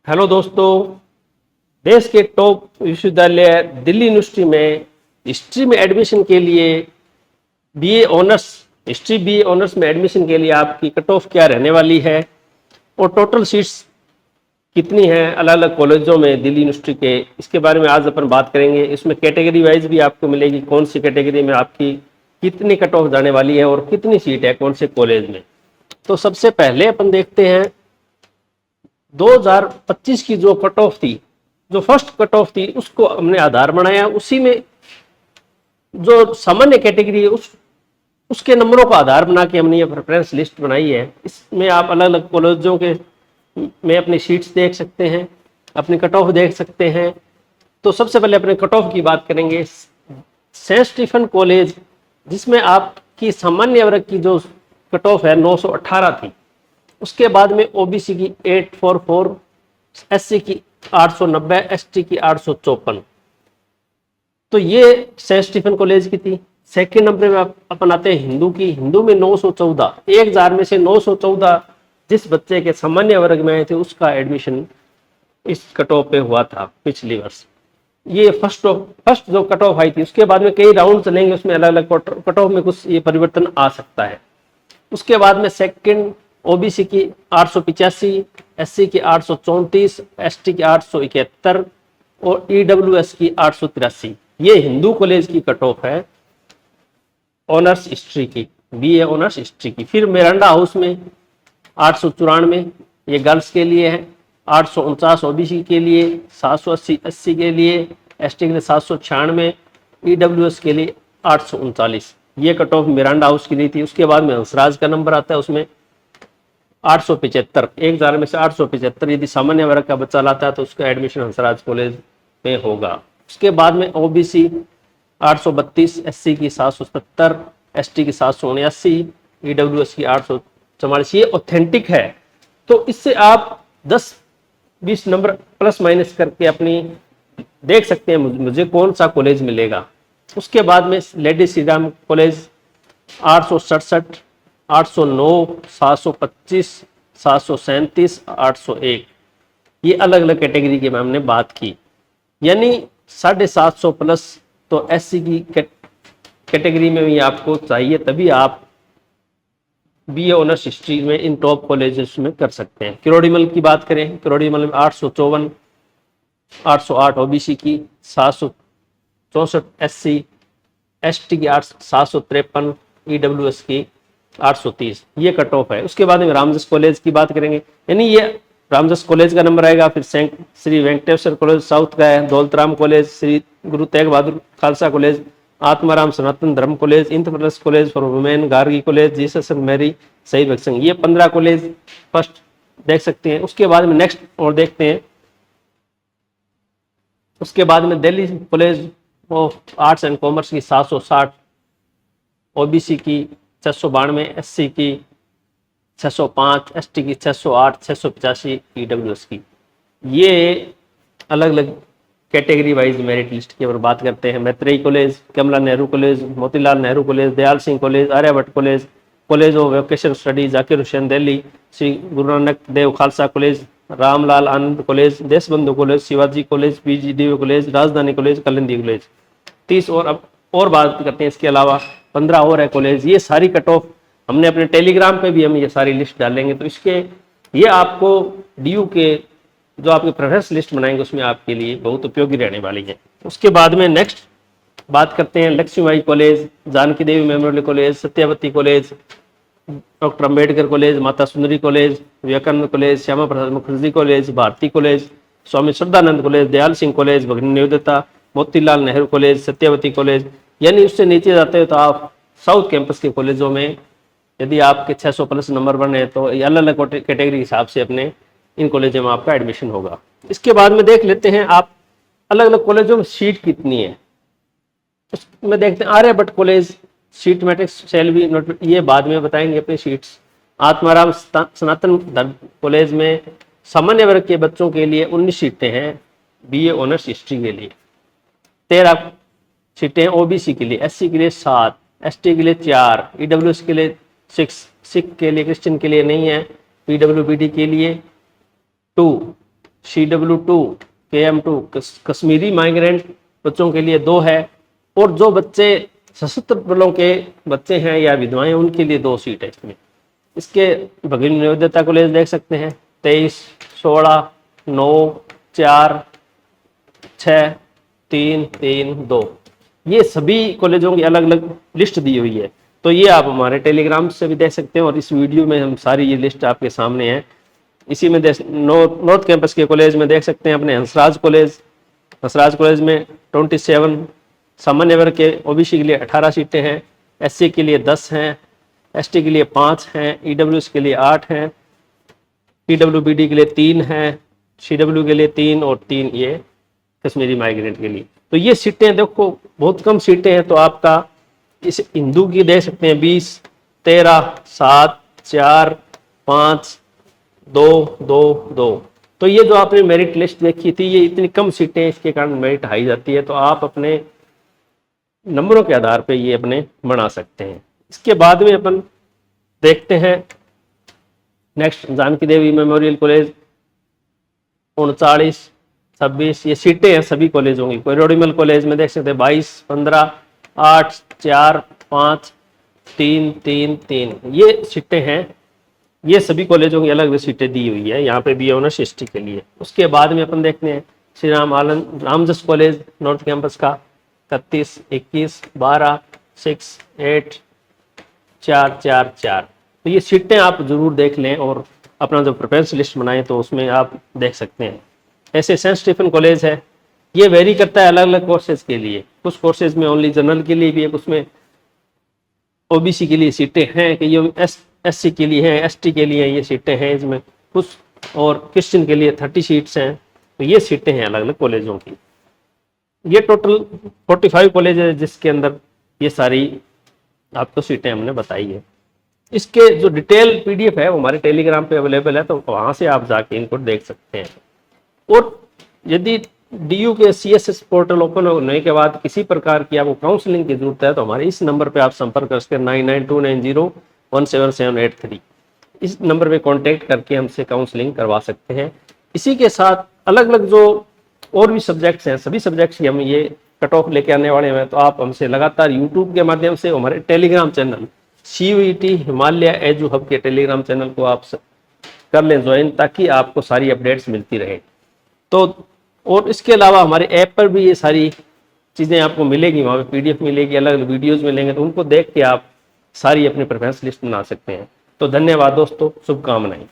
Hello दोस्तों। देश के टॉप विश्वविद्यालय दिल्ली यूनिवर्सिटी में हिस्ट्री में एडमिशन के लिए BA honours history BA honours में एडमिशन के लिए आपकी कट ऑफ क्या रहने वाली है और टोटल सीट्स कितनी हैं अलग अलग कॉलेजों में दिल्ली यूनिवर्सिटी के, इसके बारे में आज अपन बात करेंगे। इसमें कैटेगरी वाइज भी आपको मिलेगी कौन सी कैटेगरी में आपकी कितनी कट ऑफ जाने वाली है और कितनी सीट है कौन से कॉलेज में। तो सबसे पहले अपन देखते हैं 2025 की जो कट ऑफ थी, जो फर्स्ट कट ऑफ थी उसको हमने आधार बनाया। उसी में जो सामान्य कैटेगरी है उसके नंबरों का आधार बना के हमने ये प्रेफरेंस लिस्ट बनाई है। इसमें आप अलग अलग कॉलेजों के में अपनी सीट्स देख सकते हैं, अपनी कट ऑफ देख सकते हैं। तो सबसे पहले अपने कट ऑफ की बात करेंगे। सेंट स्टीफन कॉलेज, जिसमें आपकी सामान्य वर्ग की जो कट ऑफ है 918 थी, उसके बाद में ओबीसी की 844, एससी की 890, एसटी की 854। तो ये सेंट स्टीफन कॉलेज की थी। सेकेंड नंबर में अपन आते हैं हिंदू की। हिंदू में 914, 1000 में से 914 जिस बच्चे के सामान्य वर्ग में आए थे उसका एडमिशन इस कट ऑफ पे हुआ था पिछले वर्ष। ये फर्स्ट जो कट ऑफ आई थी, उसके बाद में कई राउंड चलेंगे, उसमें अलग अलग कट ऑफ में कुछ ये परिवर्तन आ सकता है। उसके बाद में सेकंड ओबीसी की 885, एससी की 834, एसटी की 871 और ईडब्ल्यूएस की 883। ये हिंदू कॉलेज की कट ऑफ है ऑनर्स हिस्ट्री की, बीए ऑनर्स हिस्ट्री की। फिर मिरांडा हाउस में 894, ये गर्ल्स के लिए है। 849 ओबीसी के लिए, 780 एससी के लिए, एसटी के लिए 796, ईडब्ल्यूएस के लिए 839। ये कट ऑफ मिरांडा हाउस की नहीं थी। उसके बाद में हंसराज का नंबर आता है, उसमें 875, 1000 में से 875 यदि सामान्य वर्ग का बच्चा लाता है तो उसका एडमिशन हंसराज कॉलेज में होगा। उसके बाद में ओबीसी 832, एससी की 770, एसटी की 779, ईडब्ल्यूएस की 844। ये ऑथेंटिक है, तो इससे आप 10-20 नंबर प्लस माइनस करके अपनी देख सकते हैं मुझे कौन सा कॉलेज मिलेगा। उसके बाद में लेडी श्री राम कॉलेज 867, 809, 725, 737, 801। ये अलग अलग कैटेगरी की हमने बात की, यानी 750 प्लस। तो एससी की कैटेगरी में भी आपको चाहिए, तभी आप बीए ऑनर्स हिस्ट्री में इन टॉप कॉलेजेस में कर सकते हैं। किरोड़ीमल की बात करें, किरोड़ीमल में 854, 808 ओबीसी की, 764 एससी, एसटी की 753, ईडब्ल्यूएस की 830। ये कट ऑफ है। उसके बाद में रामजस कॉलेज की बात करेंगे, यानी ये रामजस कॉलेज का नंबर आएगा। फिर श्री वेंकटेश्वर कॉलेज साउथ का है, Daulatram college, Shri Guru Tegh Bahadur Khalsa college, Atmaram Sanatan Dharma college, Indraprastha college for women, Gargi college, Jesus Mary, Shaheed Bhagat Singh. ये 15 कॉलेज फर्स्ट देख सकते हैं। उसके बाद में नेक्स्ट और देखते हैं। उसके बाद में Delhi college of arts and commerce की 760, ओबीसी की 692, एससी की 605, एसटी की 608, 685, ईडब्ल्यूएस की। ये अलग अलग कैटेगरी वाइज मेरिट लिस्ट की अगर बात करते हैं। Maitreyi college, Kamla Nehru college, Motilal Nehru college, Dayal Singh college, Aryabhatta college, college of vocational studies Zakir Hussain Delhi, Shri Guru Nanak Dev Khalsa college, Ramlal Anand college, Deshbandhu college, Shivaji college, PGDAV college, Rajdhani college, Kalindi college. 30 और बात करते हैं। इसके अलावा 15 और है कॉलेज। ये सारी कट ऑफ हमने अपने टेलीग्राम पे भी हम ये सारी लिस्ट डालेंगे, तो इसके ये आपको डीयू के जो आपके प्रेफरेंस लिस्ट बनाएंगे उसमें आपके लिए बहुत उपयोगी रहने वाली है। उसके बाद में नेक्स्ट बात करते हैं Lakshmibai college, Janki Devi memorial college, Satyawati college, doctor Ambedkar college, Mata Sundari college, Vivekananda college, Shyama Prasad Mukherjee college, Bharati college, Swami Shraddhanand college, Dayal Singh college, Bhagini Nivedita, Motilal Nehru college, Satyawati college. यानी उससे नीचे जाते हो तो आप साउथ कैंपस के कॉलेजों में यदि आपके 600 प्लस नंबर बने तो अलग अलग कैटेगरी के हिसाब से अपने इन कॉलेजों में आपका एडमिशन होगा। इसके बाद में देख लेते हैं आप अलग अलग कॉलेजों में सीट कितनी है। उसमें देखते हैं Aryabhatta college seat matrix cell भी नोट, ये बाद में बताएंगे अपनी सीट्स। आत्माराम सनातन धर्म कॉलेज में सामान्य वर्ग के बच्चों के लिए 19 सीटें हैं, बीए ऑनर्स हिस्ट्री के लिए 13 सीटें, ओबीसी के लिए, एससी के लिए 7, एसटी के लिए 4, ईडब्ल्यूएस के लिए 6, सिख के लिए क्रिश्चियन के लिए नहीं है, पीडब्ल्यूबीडी के लिए 2, CW2 KM2 कश्मीरी माइग्रेंट बच्चों के लिए 2 है, और जो बच्चे सशस्त्र बलों के बच्चे हैं या विधवाएं उनके लिए 2 सीट है इसमें। इसके भगिनी निवेदिता कॉलेज देख सकते हैं 23, 16, 9, 4, 6, 3, 3, 2, ये सभी कॉलेजों की अलग अलग लिस्ट दी हुई है। तो ये आप हमारे टेलीग्राम से भी देख सकते हैं, और इस वीडियो में हम सारी ये लिस्ट आपके सामने है। इसी में नॉर्थ कैंपस के कॉलेज में देख सकते हैं अपने हंसराज कॉलेज में 27 सामान्य वर्ग के ओबीसी के लिए 18 सीटें हैं, SC के लिए 10 हैं, ST के लिए 5 हैं, EWS के लिए 8 हैं, PWBD के लिए 3 हैं, CW के लिए 3 और 3 ये कश्मीरी माइग्रेंट के लिए। तो ये सीटें देखो बहुत कम सीटें हैं, तो आपका इस हिंदू की देख सकते हैं 20, 13, 7, 4, 5, 2, 2, 2। तो ये जो आपने मेरिट लिस्ट देखी थी, ये इतनी कम सीटें, इसके कारण मेरिट हाई जाती है। तो आप अपने नंबरों के आधार पे ये अपने बना सकते हैं। इसके बाद में अपन देखते हैं next Janaki Devi memorial college 39, 26, ये सीटें हैं सभी कॉलेजों की। कोरोडिमल कॉलेज में देख सकते हैं 22, 15, 8, 4, 5, 3, 3, 3, ये सीटें हैं। ये सभी कॉलेजों की अलग अलग सीटें दी हुई है, यहाँ पे भी ऑनर्स हिस्ट्री के लिए। उसके बाद में अपन देखते हैं Shri Ramjas college north campus का 31, 21, 12, 6, 8, 4, 4, 4। तो ये सीटें आप जरूर देख लें और अपना जो प्रेफरेंस लिस्ट बनाएं तो उसमें आप देख सकते हैं। ऐसे सेंट स्टीफन कॉलेज है, ये वेरी करता है अलग अलग कोर्सेज के लिए। कुछ कोर्सेज में ओनली जनरल के लिए भी है, उसमें ओबीसी के लिए सीटें हैं कि ये SC के लिए है, ST के लिए ये सीटें हैं इसमें कुछ, और क्रिश्चियन के लिए 30 सीट्स हैं। तो ये सीटें हैं अलग अलग कॉलेजों की। ये टोटल 45 कॉलेज है जिसके अंदर ये सारी आपको सीटें हमने बताई है। इसके जो डिटेल PDF है वो हमारे टेलीग्राम पे अवेलेबल है, तो वहाँ से आप जाके इनको देख सकते हैं। और यदि DU के CSS पोर्टल ओपन होने के बाद किसी प्रकार की आपको काउंसलिंग की जरूरत है तो हमारे इस नंबर पे आप संपर्क कर सकते हैं 9929017783। इस नंबर पे कांटेक्ट करके हमसे काउंसलिंग करवा सकते हैं। इसी के साथ अलग अलग जो और भी सब्जेक्ट्स हैं, सभी सब्जेक्ट्स की हम ये कट ऑफ लेके आने वाले हैं। तो आप हमसे लगातार यूट्यूब के माध्यम से हमारे Telegram channel CUET Himalaya edu hub के टेलीग्राम चैनल को आप कर लें ज्वाइन, ताकि आपको सारी अपडेट्स मिलती रहे। तो और इसके अलावा हमारे ऐप पर भी ये सारी चीज़ें आपको मिलेगी, वहाँ पे PDF मिलेगी, अलग अलग वीडियोज़ मिलेंगे, तो उनको देख के आप सारी अपनी प्रेफरेंस लिस्ट बना सकते हैं। तो धन्यवाद दोस्तों, शुभकामनाएं।